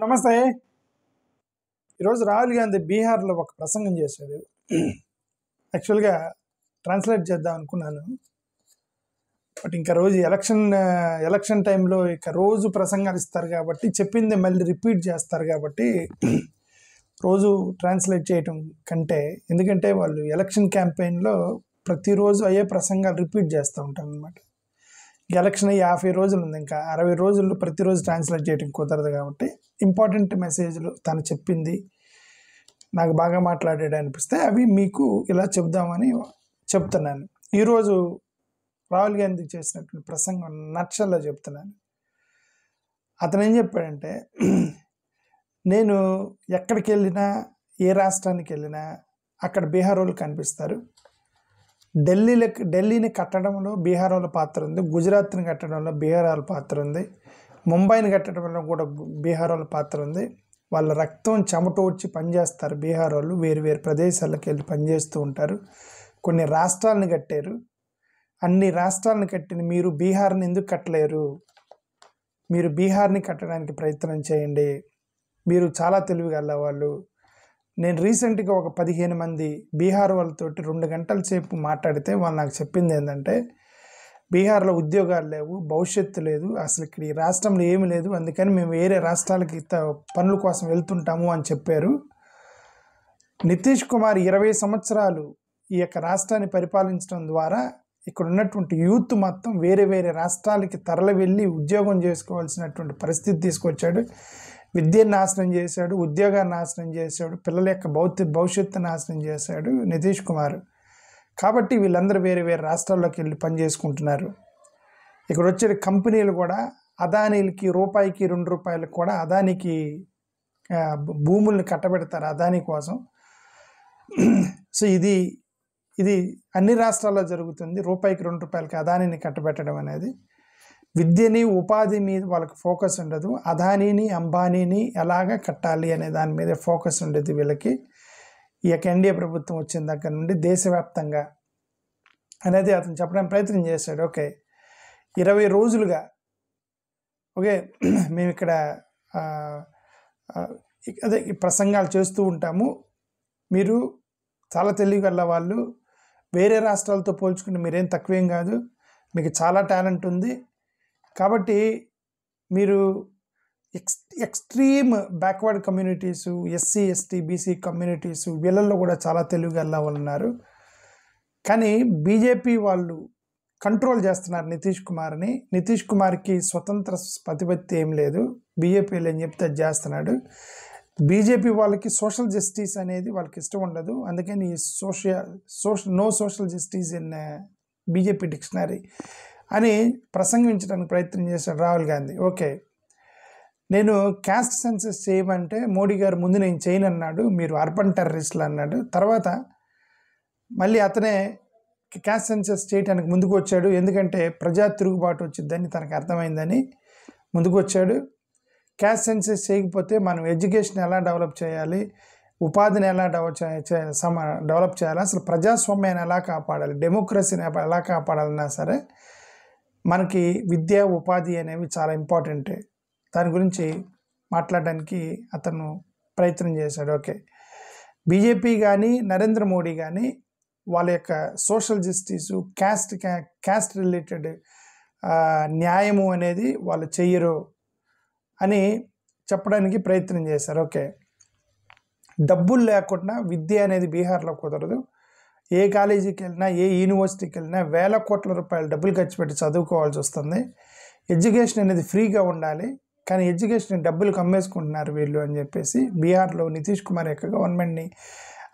నమస్తే. ఈరోజు రాహుల్ గాంధీ బీహార్లో ఒక ప్రసంగం చేశాడు. యాక్చువల్గా ట్రాన్స్లేట్ చేద్దాం అనుకున్నాను, బట్ ఇంకా రోజు ఎలక్షన్ టైంలో ఇక రోజు ప్రసంగాలు ఇస్తారు కాబట్టి చెప్పింది మళ్ళీ రిపీట్ చేస్తారు కాబట్టి రోజు ట్రాన్స్లేట్ చేయటం కంటే, ఎందుకంటే వాళ్ళు ఎలక్షన్ క్యాంపెయిన్లో ప్రతిరోజు అయ్యే ప్రసంగాలు రిపీట్ చేస్తూ ఉంటారు అనమాట. ఎలక్షన్ 50 రోజులు ఉంది, ఇంకా 60 రోజుల్లో ప్రతిరోజు ట్రాన్స్లేట్ చేయడం కుదరదు కాబట్టి ఇంపార్టెంట్ మెసేజ్లు తను చెప్పింది నాకు బాగా మాట్లాడాడు అనిపిస్తే అవి మీకు ఇలా చెప్దామని చెప్తున్నాను. ఈరోజు రాహుల్ గాంధీ చేసినటువంటి ప్రసంగం నక్షల్లో చెప్తున్నాను. అతను ఏం చెప్పాడంటే, నేను ఎక్కడికి వెళ్ళినా, ఏ రాష్ట్రానికి వెళ్ళినా అక్కడ బీహార్ వాళ్ళు కనిపిస్తారు. ఢిల్లీని కట్టడంలో బీహార్ వాళ్ళ పాత్ర ఉంది, గుజరాత్ని కట్టడంలో బీహార్ వాళ్ళ పాత్ర ఉంది, ముంబైని కట్టడంలో కూడా బీహార్ వాళ్ళ పాత్ర ఉంది. వాళ్ళ రక్తం చెమటోడ్చి పనిచేస్తారు బీహార్ వాళ్ళు. వేరు వేరు ప్రదేశాలకు వెళ్ళి పనిచేస్తూ ఉంటారు. కొన్ని రాష్ట్రాలను కట్టారు. అన్ని రాష్ట్రాలను కట్టిన మీరు బీహార్ని ఎందుకు కట్టలేరు? మీరు బీహార్ని కట్టడానికి ప్రయత్నం చేయండి. మీరు చాలా తెలివిగల వాళ్ళు. నేను రీసెంట్గా ఒక 15 మంది బీహార్ వాళ్ళతోటి 2 గంటల సేపు మాట్లాడితే వాళ్ళు నాకు చెప్పింది ఏంటంటే, బీహార్లో ఉద్యోగాలు లేవు, భవిష్యత్తు లేదు, అసలు ఇక్కడ ఈ రాష్ట్రంలో ఏమి లేదు, అందుకని మేము వేరే రాష్ట్రాలకి పనుల కోసం వెళ్తుంటాము అని చెప్పారు. నితీష్ కుమార్ 20 సంవత్సరాలు ఈ యొక్క రాష్ట్రాన్ని పరిపాలించడం ద్వారా ఇక్కడ ఉన్నటువంటి యూత్ మొత్తం వేరే వేరే రాష్ట్రాలకి తరలి వెళ్ళి ఉద్యోగం చేసుకోవాల్సినటువంటి పరిస్థితి తీసుకొచ్చాడు. విద్యను నాశనం చేశాడు, ఉద్యోగాన్ని నాశనం చేశాడు, పిల్లల యొక్క భవిష్యత్తు నాశనం చేశాడు నితీష్ కుమార్. కాబట్టి వీళ్ళందరూ వేరే వేరే రాష్ట్రాల్లోకి వెళ్ళి పనిచేసుకుంటున్నారు. ఇక్కడ వచ్చే కంపెనీలు కూడా అదానీలకి రూపాయికి 2 రూపాయలకు కూడా అదానికి భూముల్ని కట్టబెడతారు అదానీ కోసం. సో ఇది అన్ని రాష్ట్రాల్లో జరుగుతుంది. రూపాయికి 2 రూపాయలకి అదానీని కట్టబెట్టడం అనేది. విద్యని ఉపాధి మీద వాళ్ళకి ఫోకస్ ఉండదు. అదానీని అంబానీని ఎలాగ కట్టాలి అనే దాని మీద ఫోకస్ ఉండేది వీళ్ళకి. ఈ యొక్క ఎన్డీఏ ప్రభుత్వం వచ్చిన దగ్గర నుండి దేశవ్యాప్తంగా అనేది అతను చెప్పడానికి ప్రయత్నం చేశాడు. ఓకే, 20 రోజులుగా ఓకే మేము ఇక్కడ అదే ప్రసంగాలు చేస్తూ ఉంటాము. మీరు చాలా తెలివిగల వాళ్ళు, వేరే రాష్ట్రాలతో పోల్చుకుంటే మీరేం తక్కువేం కాదు, మీకు చాలా టాలెంట్ ఉంది. కాబట్టి మీరు extreme backward communities, SC ST BC communities, వీళ్ళల్లో కూడా చాలా తెలివిగల వాళ్ళు ఉన్నారు. కానీ బీజేపీ వాళ్ళు కంట్రోల్ చేస్తున్నారు నితీష్ కుమార్ని. నితీష్ కుమార్కి స్వతంత్ర ప్రతిపత్తి ఏం లేదు. బీజేపీలో ఏం చెప్తే అది చేస్తున్నాడు. బీజేపీ వాళ్ళకి సోషల్ జస్టిస్ అనేది వాళ్ళకి ఇష్టం ఉండదు. అందుకని no social justice in BJP dictionary అని ప్రసంగించడానికి ప్రయత్నం చేశాడు రాహుల్ గాంధీ. ఓకే, నేను క్యాస్ట్ సెన్సస్ చేయమంటే మోడీ గారు ముందు నేను చేయను అన్నాడు, మీరు అర్బన్ టెర్రరిస్టులు అన్నాడు. తర్వాత మళ్ళీ అతనే క్యాస్ట్ సెన్సస్ చేయడానికి ముందుకు వచ్చాడు. ఎందుకంటే ప్రజా తిరుగుబాటు వచ్చిందని తనకు అర్థమైందని ముందుకు వచ్చాడు. క్యాస్ట్ సెన్సస్ చేయకపోతే మనం ఎడ్యుకేషన్ ఎలా డెవలప్ చేయాలి, ఉపాధిని ఎలా డెవలప్ చేయాలి, అసలు ప్రజాస్వామ్యాన్ని ఎలా కాపాడాలి, డెమోక్రసీని ఎలా కాపాడాలన్నా సరే మనకి విద్య ఉపాధి అనేవి చాలా ఇంపార్టెంట్. దాని గురించి మాట్లాడడానికి అతను ప్రయత్నం చేశాడు. ఓకే, బీజేపీ కానీ నరేంద్ర మోడీ కానీ వాళ్ళ యొక్క సోషల్ జస్టిసు, క్యాస్ట్ రిలేటెడ్ న్యాయము అనేది వాళ్ళు చెయ్యరు అని చెప్పడానికి ప్రయత్నం చేశారు. ఓకే, డబ్బులు లేకుండా విద్య అనేది బీహార్లో కుదరదు. ఏ కాలేజీకి వెళ్ళినా, ఏ యూనివర్సిటీకి వెళ్ళినా వేల కోట్ల రూపాయలు డబ్బులు ఖర్చు పెట్టి చదువుకోవాల్సి వస్తుంది. ఎడ్యుకేషన్ అనేది ఫ్రీగా ఉండాలి, కానీ ఎడ్యుకేషన్ డబ్బులు కమ్మేసుకుంటున్నారు వీళ్ళు అని చెప్పేసి బీహార్లో నితీష్ కుమార్ యొక్క గవర్నమెంట్ని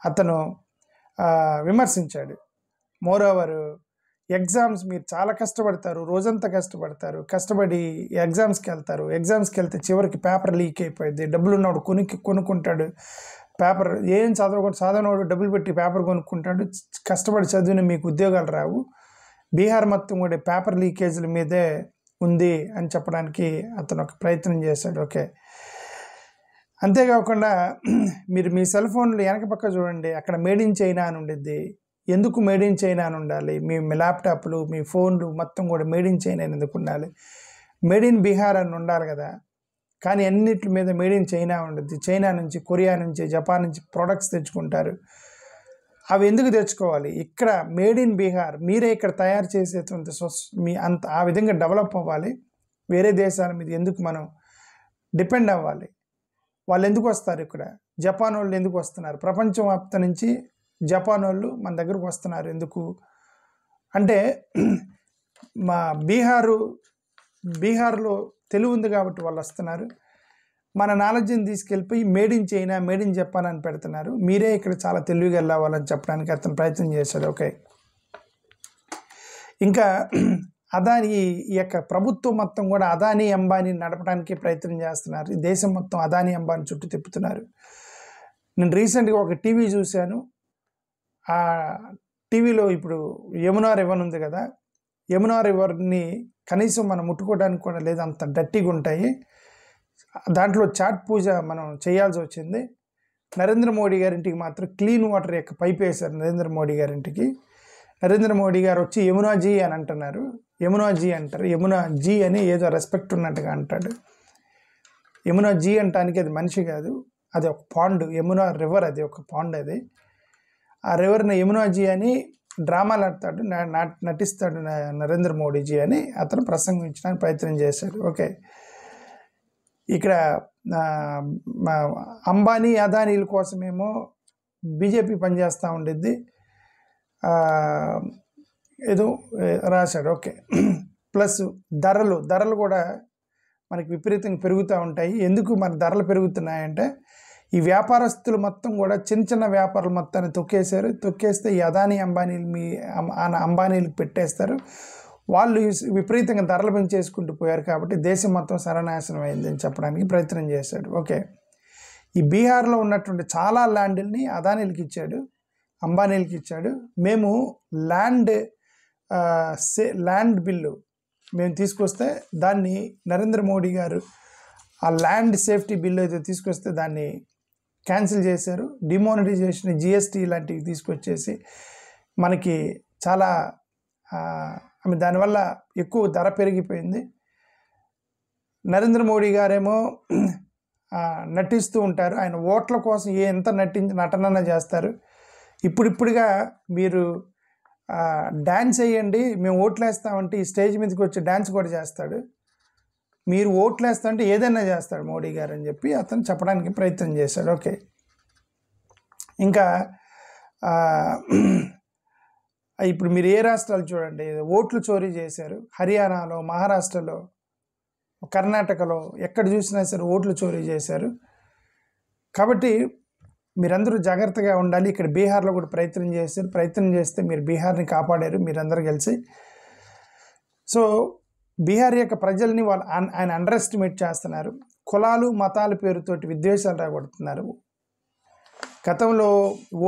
అతను విమర్శించాడు. మోరోవర్ ఎగ్జామ్స్ మీరు చాలా కష్టపడతారు, రోజంతా కష్టపడి ఎగ్జామ్స్కి వెళ్తే చివరికి పేపర్ లీక్ అయిపోయింది. డబ్బులు ఉన్నవాడు కొనుక్కుంటాడు పేపర్, ఏం చదవనవాడు డబ్బులు పెట్టి పేపర్ కొనుక్కుంటాడు. కష్టపడి చదివిన మీకు ఉద్యోగాలు రావు. బీహార్ మొత్తం కూడా పేపర్ లీకేజీల మీదే ఉంది అని చెప్పడానికి అతను ఒక ప్రయత్నం చేశాడు. ఓకే, అంతేకాకుండా మీరు మీ సెల్ ఫోన్లు వెనక పక్క చూడండి, అక్కడ మేడ్ ఇన్ చైనా అని ఉండిద్ది. ఎందుకు మేడ్ ఇన్ చైనా అని ఉండాలి? మీ ల్యాప్టాప్లు, మీ ఫోన్లు మొత్తం కూడా మేడ్ ఇన్ చైనా ఎందుకు ఉండాలి? మేడ్ ఇన్ బీహార్ అని ఉండాలి కదా. కానీ అన్నిటి మీద మేడ్ ఇన్ చైనా ఉండద్ది. చైనా నుంచి, కొరియా నుంచి, జపాన్ నుంచి ప్రొడక్ట్స్ తెచ్చుకుంటారు. అవి ఎందుకు తెచ్చుకోవాలి? ఇక్కడ మేడ్ ఇన్ బీహార్ మీరే ఇక్కడ తయారు చేసేటువంటి మీ అంత ఆ విధంగా డెవలప్ అవ్వాలి. వేరే దేశాల మీద ఎందుకు మనం డిపెండ్ అవ్వాలి? వాళ్ళు ఎందుకు వస్తారు? ఇక్కడ జపాన్ వాళ్ళు ఎందుకు వస్తున్నారు? ప్రపంచం వ్యాప్తం నుంచి జపాన్ వాళ్ళు మన దగ్గరకు వస్తున్నారు ఎందుకు అంటే మా బీహార్లో తెలివి ఉంది కాబట్టి వాళ్ళు వస్తున్నారు. మన నాలెడ్జ్ని తీసుకెళ్ళిపోయి made in China, made in Japan అని పెడుతున్నారు. మీరే ఇక్కడ చాలా తెలివిగా వెళ్ళాలని చెప్పడానికి అతను ప్రయత్నం చేశాడు. ఓకే, ఇంకా అదాని ఈ యొక్క ప్రభుత్వం మొత్తం కూడా అదానీ అంబానీ నడపడానికి ప్రయత్నం చేస్తున్నారు. ఈ దేశం మొత్తం అదానీ అంబానీ చుట్టూ తిప్పుతున్నారు. నేను రీసెంట్గా ఒక టీవీ చూశాను. ఆ టీవీలో ఇప్పుడు యమునా రివర్ ఉంది కదా, యమునా రివర్ని కనీసం మనం ముట్టుకోవడానికి కూడా లేదు, అంత డట్టిగా ఉంటాయి. దాంట్లో చాట్ పూజ మనం చేయాల్సి వచ్చింది. నరేంద్ర మోడీ గారింటికి మాత్రం క్లీన్ వాటర్ యొక్క పైప్ వేశారు. నరేంద్ర మోడీ గారింటికి నరేంద్ర మోడీ గారు వచ్చి యమునాజీ అని అంటున్నారు. యమునాజీ అంటారు. యమునాజీ అని ఏదో రెస్పెక్ట్ ఉన్నట్టుగా అంటాడు. యమునాజీ అంటానికి అది మనిషి కాదు, అది ఒక పాండ్. యమునా రివర్ అది ఒక పాండ్. అది ఆ రివర్ని యమునాజీ అని డ్రామాలు ఆడతాడు, నటిస్తాడు నరేంద్ర మోడీజీ అని అతను ప్రసంగించడానికి ప్రయత్నం చేశాడు. ఓకే, ఇక్కడ అంబానీ అదానీల కోసమేమో బీజేపీ పనిచేస్తూ ఉండిద్ది ఏదో రాశాడు. ఓకే, ప్లస్ ధరలు కూడా మనకి విపరీతంగా పెరుగుతూ ఉంటాయి. ఎందుకు మన ధరలు పెరుగుతున్నాయంటే ఈ వ్యాపారస్తులు మొత్తం కూడా చిన్న చిన్న వ్యాపారాలు మొత్తాన్ని తొక్కేస్తే ఈ అదానీ అంబానీలకు పెట్టేస్తారు. వాళ్ళు విపరీతంగా ధరలు పెంచేసుకుంటూ పోయారు కాబట్టి దేశం మొత్తం సర్వనాశనం అయిందని చెప్పడానికి ప్రయత్నం చేశాడు. ఓకే, ఈ బీహార్లో ఉన్నటువంటి చాలా ల్యాండ్ని అదానీలకు ఇచ్చాడు, అంబానీలకు ఇచ్చాడు. మేము ల్యాండ్ బిల్లు మేము తీసుకొస్తే దాన్ని నరేంద్ర మోడీ గారు ఆ ల్యాండ్ సేఫ్టీ బిల్లు అయితే తీసుకొస్తే దాన్ని క్యాన్సిల్ చేశారు. డిమానిటైజేషన్, జిఎస్టీ లాంటివి తీసుకొచ్చేసి మనకి చాలా దానివల్ల ఎక్కువ ధర పెరిగిపోయింది. నరేంద్ర మోడీ గారేమో నటిస్తూ ఉంటారు. ఆయన ఓట్ల కోసం ఎంత నటన చేస్తారు. ఇప్పుడిప్పుడుగా మీరు డ్యాన్స్ వేయండి, మేము ఓట్లు వేస్తామంటే ఈ స్టేజ్ మీదకి వచ్చి డ్యాన్స్ కూడా చేస్తాడు. మీరు ఓట్లు వేస్తామంటే ఏదైనా చేస్తాడు మోడీ గారు అని చెప్పి అతను చెప్పడానికి ప్రయత్నం చేశాడు. ఓకే, ఇంకా ఇప్పుడు మీరు ఏ రాష్ట్రాలు చూడండి ఓట్లు చోరీ చేశారు. హర్యానాలో, మహారాష్ట్రలో, కర్ణాటకలో ఎక్కడ చూసినా సరే ఓట్లు చోరీ చేశారు. కాబట్టి మీరందరూ జాగ్రత్తగా ఉండాలి. ఇక్కడ బీహార్లో కూడా ప్రయత్నం చేశారు. ప్రయత్నం చేస్తే మీరు బీహార్ని కాపాడారు మీరందరూ కలిసి. సో బీహార్ యొక్క ప్రజల్ని ఆయన అండర్ ఎస్టిమేట్ చేస్తున్నారు. కులాలు మతాల పేరుతోటి విద్వేషాలు రాగొడుతున్నారు. గతంలో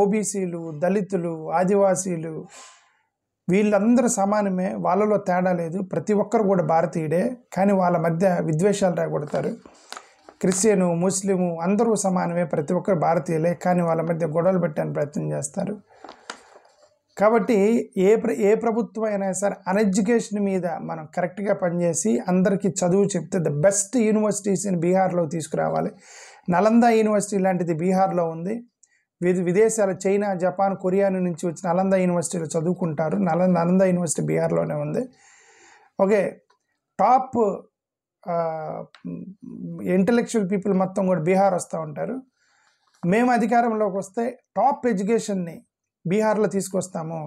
ఓబీసీలు, దళితులు, ఆదివాసీలు వీళ్ళందరూ సమానమే, వాళ్ళలో తేడా లేదు, ప్రతి ఒక్కరు కూడా భారతీయుడే. కానీ వాళ్ళ మధ్య విద్వేషాలు రాగొడతారు. క్రిస్టియను, ముస్లిము అందరూ సమానమే, ప్రతి ఒక్కరు భారతీయులే, కానీ వాళ్ళ మధ్య గొడవలు పెట్టడానికి ప్రయత్నం చేస్తారు. కాబట్టి ఏ ప్రభుత్వం అయినా సరే అన్ఎడ్యుకేషన్ మీద మనం కరెక్ట్గా పనిచేసి అందరికీ చదువు చెప్తే ద బెస్ట్ యూనివర్సిటీస్ని బీహార్లో తీసుకురావాలి. నలందా యూనివర్సిటీ లాంటిది బీహార్లో ఉంది. విదేశాల చైనా, జపాన్, కొరియా నుంచి వచ్చిన నలందా యూనివర్సిటీలో చదువుకుంటారు. నలందా యూనివర్సిటీ బీహార్లోనే ఉంది. ఓకే, టాప్ ఇంటలెక్చువల్ పీపుల్ మొత్తం కూడా బీహార్ వస్తూ ఉంటారు. మేము అధికారంలోకి వస్తే టాప్ ఎడ్యుకేషన్ని బీహార్లో తీసుకొస్తాము.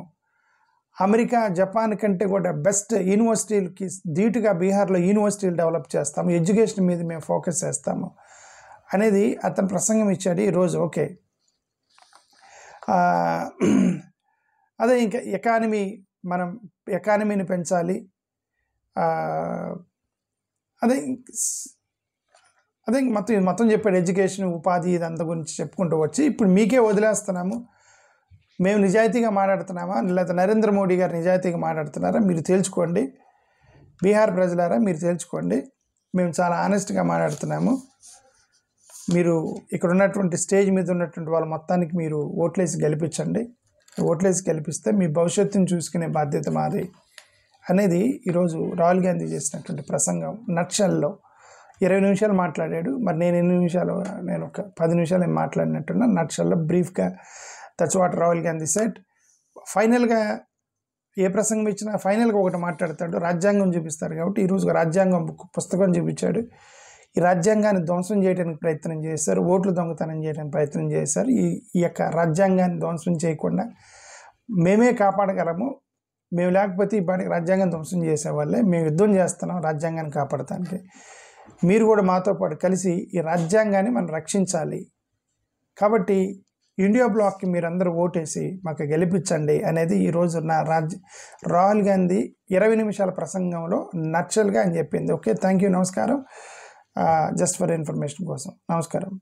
అమెరికా, జపాన్ కంటే కూడా బెస్ట్ యూనివర్సిటీలకి ధీటుగా బీహార్లో యూనివర్సిటీలు డెవలప్ చేస్తాము, ఎడ్యుకేషన్ మీద మేము ఫోకస్ చేస్తాము అనేది అతను ప్రసంగం ఇచ్చాడు ఈరోజు. ఓకే, అదే ఇంకా మనం ఎకానమీని పెంచాలి. అదే మొత్తం చెప్పాడు. ఎడ్యుకేషన్, ఉపాధి ఇదంతా గురించి చెప్పుకుంటూ వచ్చి ఇప్పుడు మీకే వదిలేస్తున్నాము. మేము నిజాయితీగా మాట్లాడుతున్నామా లేదా నరేంద్ర మోడీ గారు నిజాయితీగా మాట్లాడుతున్నారా మీరు తేల్చుకోండి. బీహార్ ప్రజలారా మీరు తేల్చుకోండి. మేము చాలా ఆనెస్ట్గా మాట్లాడుతున్నాము. మీరు ఇక్కడ ఉన్నటువంటి స్టేజ్ మీద ఉన్నటువంటి వాళ్ళ మొత్తానికి మీరు ఓట్లేసి గెలిపించండి. ఓట్లేసి గెలిపిస్తే మీ భవిష్యత్తును చూసుకునే బాధ్యత మాది అనేది ఈరోజు రాహుల్ గాంధీ చేసినటువంటి ప్రసంగం నట్షల్లో 20 నిమిషాలు మాట్లాడాడు. మరి నేను ఎన్ని నిమిషాలు, నేను ఒక 10 నిమిషాలు ఏం మాట్లాడినట్టున్నా. నట్షల్లో బ్రీఫ్గా that's what Rahul Gandhi said. ఫైనల్గా ఏ ప్రసంగం ఇచ్చినా ఫైనల్గా ఒకటి మాట్లాడతాడు, రాజ్యాంగం చూపిస్తారు. కాబట్టి ఈరోజు రాజ్యాంగం పుస్తకం చూపించాడు. ఈ రాజ్యాంగాన్ని ధ్వంసం చేయడానికి ప్రయత్నం చేశారు, ఓట్లు దొంగతనం చేయడానికి ప్రయత్నం చేశారు. ఈ యొక్క రాజ్యాంగాన్ని ధ్వంసం చేయకుండా మేమే కాపాడగలము, మేము లేకపోతే ఈ పాటికి రాజ్యాంగం ధ్వంసం చేసేవాళ్ళే, మేము యుద్ధం చేస్తున్నాం రాజ్యాంగాన్ని కాపాడటానికి, మీరు కూడా మాతో పాటు కలిసి ఈ రాజ్యాంగాన్ని మనం రక్షించాలి, కాబట్టి ఇండియా బ్లాక్కి మీరందరూ ఓటేసి మాకు గెలిపించండి అనేది ఈరోజు రాహుల్ గాంధీ 20 నిమిషాల ప్రసంగంలో నచ్చల్గా అని చెప్పింది. ఓకే, థ్యాంక్ యూ, నమస్కారం. జస్ట్ ఫర్ ఇన్ఫర్మేషన్ కోసం నమస్కారం.